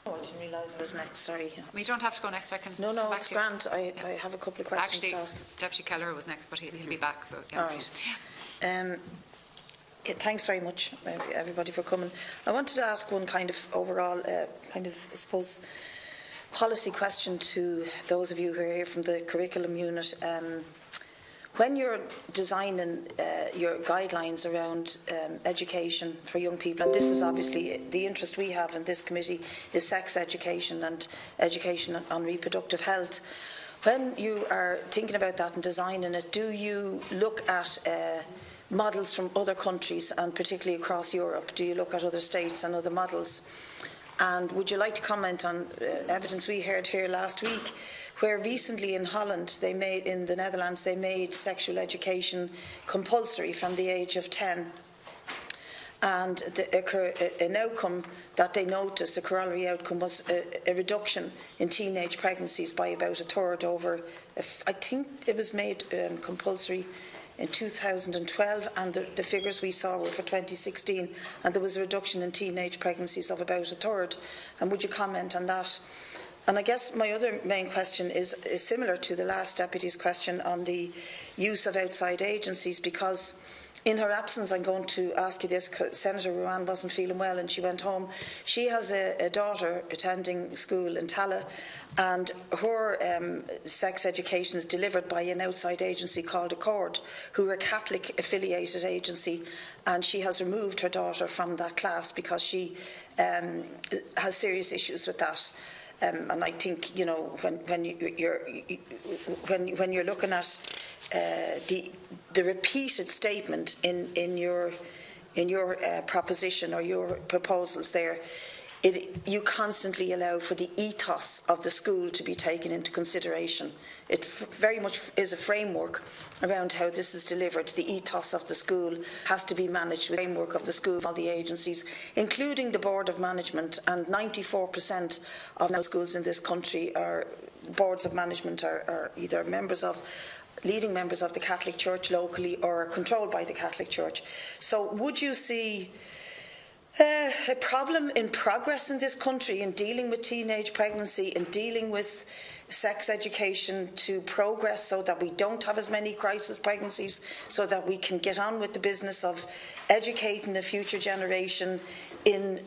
Oh, I didn't realise I was next, sorry. You don't have to go next, I can No, come back it's to you. grand. I have a couple of questions Actually, to ask. Deputy Keller was next, but he'll be back, so yeah. All right. Thanks very much, everybody, for coming. I wanted to ask one kind of overall, I suppose, policy question to those of you who are here from the curriculum unit. When you're designing your guidelines around education for young people, and this is obviously the interest we have in this committee, is sex education and education on reproductive health. When you are thinking about that and designing it, do you look at models from other countries, and particularly across Europe? Do you look at other states and other models? And would you like to comment on evidence we heard here last week, where recently in Holland, in the Netherlands, they made sexual education compulsory from the age of 10. And an outcome that they noticed, a corollary outcome, was a reduction in teenage pregnancies by about a third over, I think it was made compulsory in 2012, and the figures we saw were for 2016, and there was a reduction in teenage pregnancies of about a third. And would you comment on that? And I guess my other main question is similar to the last Deputy's question on the use of outside agencies, because in her absence, I'm going to ask you this. Senator Ruan wasn't feeling well and she went home. She has a daughter attending school in Tala, and her sex education is delivered by an outside agency called Accord, who are a Catholic affiliated agency, and she has removed her daughter from that class because she has serious issues with that. And I think, when you're looking at the repeated statement in your proposition or your proposals there, you constantly allow for the ethos of the school to be taken into consideration. It very much is a framework around how this is delivered. The ethos of the school has to be managed with the framework of the school, all the agencies, including the Board of Management, and 94% of schools in this country are boards of management are either leading members of the Catholic Church locally or controlled by the Catholic Church. So would you see a problem in progress in this country in dealing with teenage pregnancy, in dealing with sex education to progress so that we don't have as many crisis pregnancies, so that we can get on with the business of educating the future generation in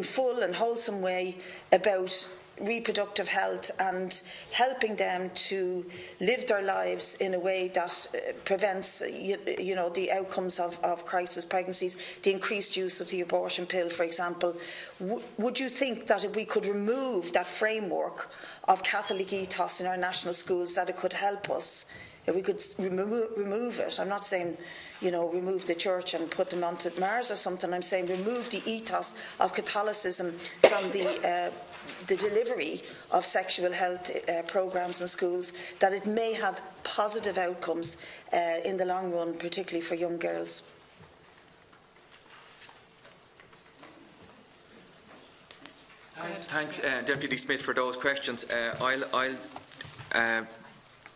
full and wholesome way about reproductive health and helping them to live their lives in a way that prevents the outcomes of crisis pregnancies, the increased use of the abortion pill, for example? Would you think that if we could remove that framework of Catholic ethos in our national schools, that it could help us? If we could remove it, I'm not saying, remove the church and put them onto Mars or something. I'm saying remove the ethos of Catholicism from the delivery of sexual health programmes in schools, that it may have positive outcomes in the long run, particularly for young girls. Thanks, Deputy Smith, for those questions. I'll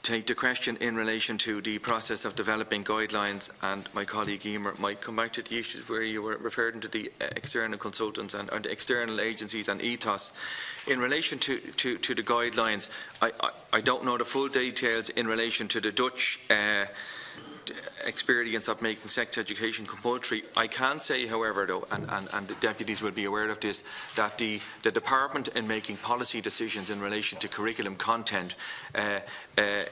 take the question in relation to the process of developing guidelines, and my colleague Emer might come back to the issues where you were referring to the external consultants and the external agencies and ethos. In relation to the guidelines, I don't know the full details in relation to the Dutch experience of making sex education compulsory. I can say, however, though, and the deputies will be aware of this, that the department, in making policy decisions in relation to curriculum content,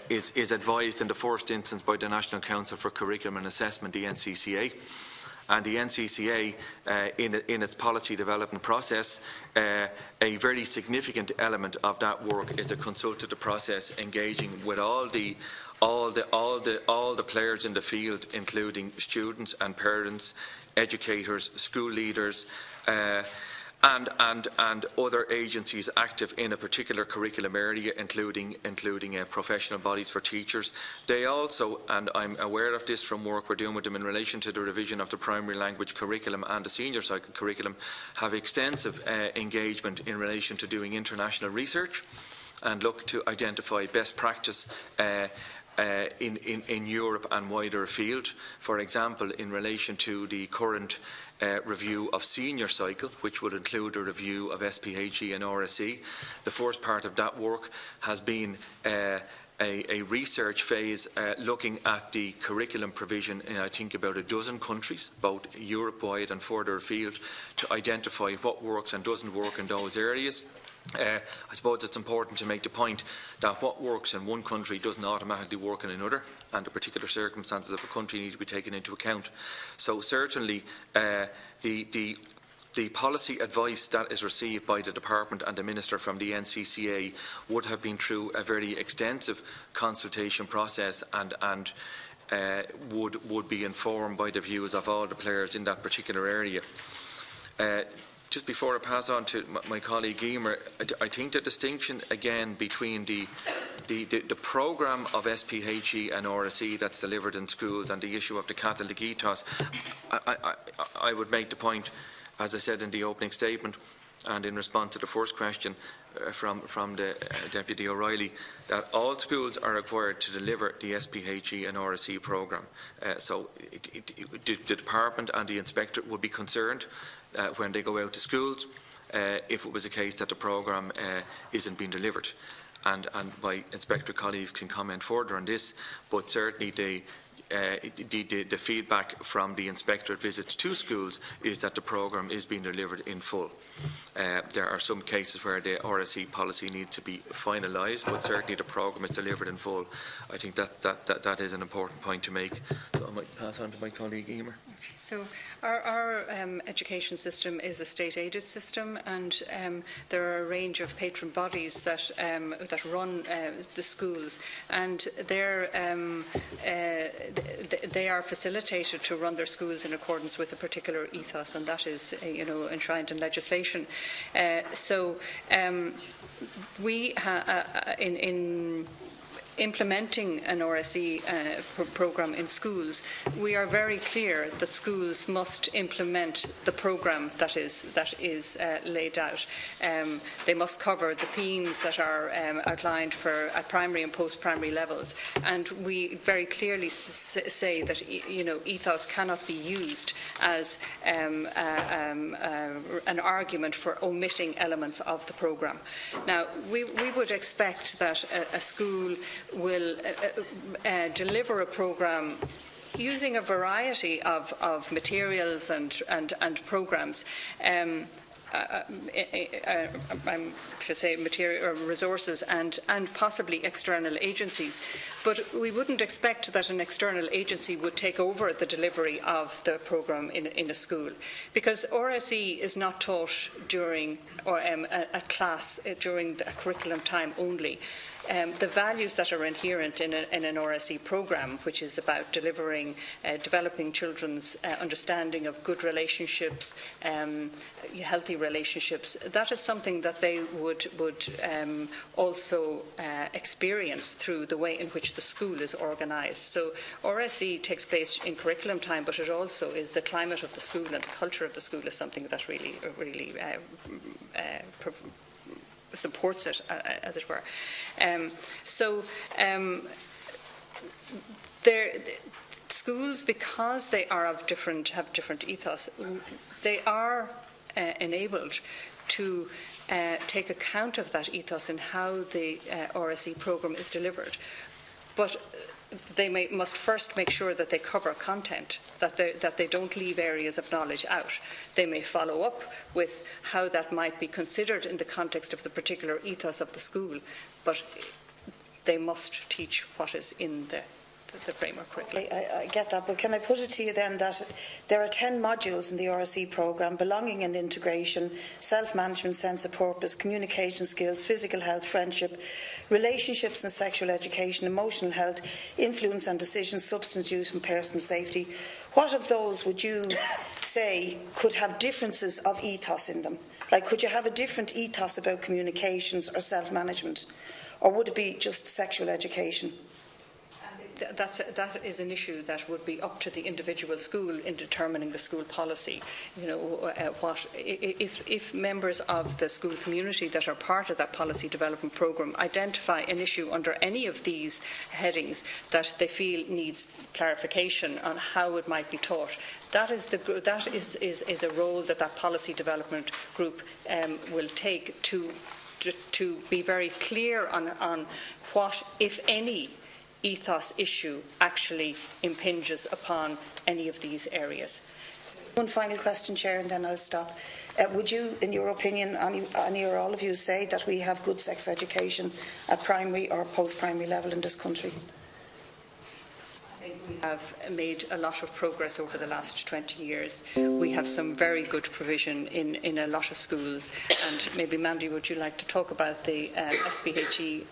is advised in the first instance by the National Council for Curriculum and Assessment, the NCCA. And the NCCA, in its policy development process, a very significant element of that work is a consultative process, engaging with all the players in the field, including students and parents, educators, school leaders, and other agencies active in a particular curriculum area, including professional bodies for teachers. They also, and I'm aware of this from work we're doing with them in relation to the revision of the primary language curriculum and the senior cycle curriculum, have extensive engagement in relation to doing international research and look to identify best practice in Europe and wider afield. For example, in relation to the current review of senior cycle, which would include a review of SPHE and RSE. The first part of that work has been a research phase looking at the curriculum provision in, I think, about a dozen countries, both Europe-wide and further afield, to identify what works and doesn't work in those areas. I suppose it's important to make the point that what works in one country doesn't automatically work in another, and the particular circumstances of a country need to be taken into account. So certainly the policy advice that is received by the Department and the Minister from the NCCA would have been through a very extensive consultation process and would be informed by the views of all the players in that particular area. Just before I pass on to my colleague Emer, I think the distinction again between the programme of SPHE and RSE that's delivered in schools and the issue of the Catholic ethos, I would make the point, as I said in the opening statement and in response to the first question from the Deputy O'Reilly, that all schools are required to deliver the SPHE and RSE programme. So the Department and the Inspector would be concerned when they go out to schools if it was a case that the programme isn't being delivered. And my Inspector colleagues can comment further on this, but certainly the feedback from the inspectorate visits to schools is that the programme is being delivered in full. There are some cases where the RSE policy needs to be finalised, but certainly the programme is delivered in full. I think that is an important point to make. So I might pass on to my colleague Emer. So our education system is a state-aided system, and there are a range of patron bodies that run the schools, and they are facilitated to run their schools in accordance with a particular ethos, and that is, enshrined in legislation. We in implementing an RSE programme in schools, we are very clear that schools must implement the programme that is laid out. They must cover the themes that are outlined at primary and post-primary levels, and we very clearly say that ethos cannot be used as an argument for omitting elements of the programme. Now, we would expect that a school will deliver a programme using a variety of materials and programmes. I should say material or resources and possibly external agencies, but we wouldn't expect that an external agency would take over the delivery of the programme in a school, because RSE is not taught during a class during a curriculum time only. The values that are inherent in an RSE programme, which is about developing children's understanding of good relationships, healthy relationships, that is something that they would also experience through the way in which the school is organised. So RSE takes place in curriculum time, but it also is the climate of the school and the culture of the school is something that really supports it, as it were. Schools, because they are have different ethos, they are enabled to take account of that ethos in how the RSE programme is delivered. But they must first make sure that they cover content, that they don't leave areas of knowledge out. They may follow up with how that might be considered in the context of the particular ethos of the school, but they must teach what is in the framework curriculum. I get that, but can I put it to you then that there are 10 modules in the RSE programme: belonging and integration, self-management, sense of purpose, communication skills, physical health, friendship, relationships and sexual education, emotional health, influence and decisions, substance use and personal safety. What of those would you say could have differences of ethos in them? Like, could you have a different ethos about communications or self-management? Or would it be just sexual education? that is an issue that would be up to the individual school in determining the school policy. You know, what if members of the school community that are part of that policy development programme identify an issue under any of these headings that they feel needs clarification on how it might be taught, that is a role that policy development group will take to be very clear on what, if any, ethos issue actually impinges upon any of these areas. One final question, Chair, and then I'll stop. Would you, in your opinion, any or all of you, say that we have good sex education at primary or post-primary level in this country? We have made a lot of progress over the last 20 years. We have some very good provision in a lot of schools. And maybe, Mandy, would you like to talk about the SPHE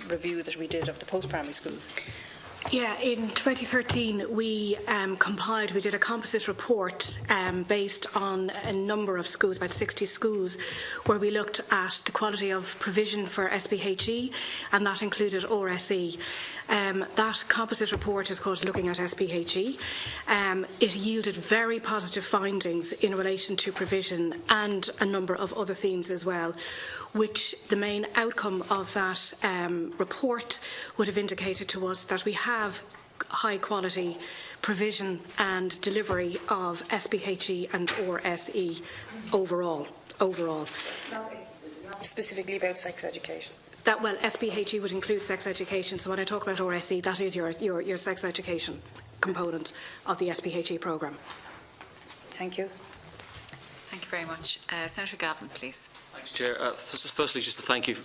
review that we did of the post-primary schools? Yeah, in 2013 we did a composite report based on a number of schools, about 60 schools, where we looked at the quality of provision for SPHE, and that included RSE. That composite report is called Looking at SPHE. It yielded very positive findings in relation to provision and a number of other themes as well, which the main outcome of that report would have indicated to us that we have high quality provision and delivery of SPHE and RSE overall. Not specifically about sex education. Well, SPHE would include sex education, so when I talk about RSE, that is your sex education component of the SPHE programme. Thank you. Thank you very much. Senator Gavin, please. Thanks, Chair. Firstly, just to thank you